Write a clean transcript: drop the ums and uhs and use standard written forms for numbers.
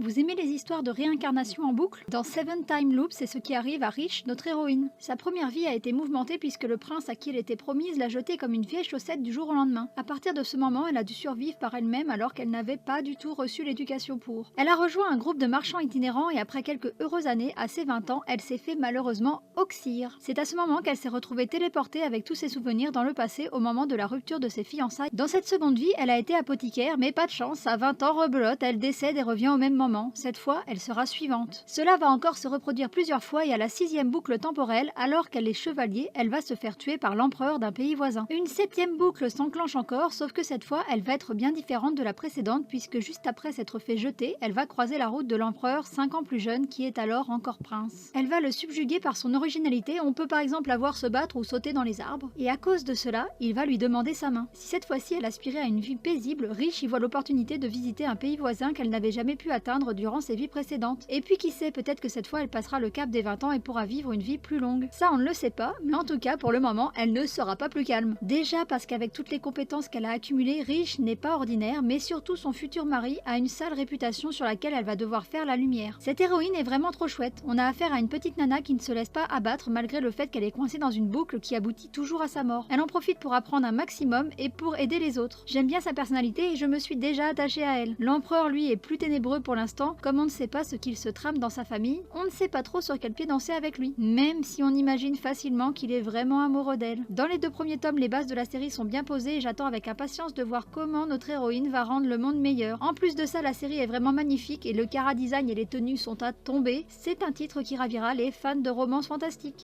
Vous aimez les histoires de réincarnation en boucle? Dans Seven Time Loop, c'est ce qui arrive à Rich, notre héroïne. Sa première vie a été mouvementée puisque le prince à qui elle était promise l'a jetée comme une vieille chaussette du jour au lendemain. À partir de ce moment, elle a dû survivre par elle-même alors qu'elle n'avait pas du tout reçu l'éducation pour. Elle a rejoint un groupe de marchands itinérants et après quelques heureuses années, à ses 20 ans, elle s'est fait malheureusement oxyre. C'est à ce moment qu'elle s'est retrouvée téléportée avec tous ses souvenirs dans le passé au moment de la rupture de ses fiançailles. Dans cette seconde vie, elle a été apothicaire, mais pas de chance, à 20 ans, rebelote, elle décède et revient au même moment. Cette fois, elle sera suivante. Cela va encore se reproduire plusieurs fois et à la sixième boucle temporelle, alors qu'elle est chevalier, elle va se faire tuer par l'empereur d'un pays voisin. Une septième boucle s'enclenche encore, sauf que cette fois, elle va être bien différente de la précédente puisque juste après s'être fait jeter, elle va croiser la route de l'empereur 5 ans plus jeune qui est alors encore prince. Elle va le subjuguer par son originalité, on peut par exemple la voir se battre ou sauter dans les arbres, et à cause de cela, il va lui demander sa main. Si cette fois-ci elle aspirait à une vie paisible, Rich y voit l'opportunité de visiter un pays voisin qu'elle n'avait jamais pu atteindre durant ses vies précédentes. Et puis qui sait, peut-être que cette fois elle passera le cap des 20 ans et pourra vivre une vie plus longue. Ça on ne le sait pas, mais en tout cas pour le moment elle ne sera pas plus calme. Déjà parce qu'avec toutes les compétences qu'elle a accumulées, Rich n'est pas ordinaire, mais surtout son futur mari a une sale réputation sur laquelle elle va devoir faire la lumière. Cette héroïne est vraiment trop chouette, on a affaire à une petite nana qui ne se laisse pas abattre malgré le fait qu'elle est coincée dans une boucle qui aboutit toujours à sa mort. Elle en profite pour apprendre un maximum et pour aider les autres. J'aime bien sa personnalité et je me suis déjà attachée à elle. L'empereur lui est plus ténébreux pour l'instant, comme on ne sait pas ce qu'il se trame dans sa famille, on ne sait pas trop sur quel pied danser avec lui, même si on imagine facilement qu'il est vraiment amoureux d'elle. Dans les deux premiers tomes, les bases de la série sont bien posées et j'attends avec impatience de voir comment notre héroïne va rendre le monde meilleur. En plus de ça, la série est vraiment magnifique et le chara-design et les tenues sont à tomber. C'est un titre qui ravira les fans de romances fantastiques.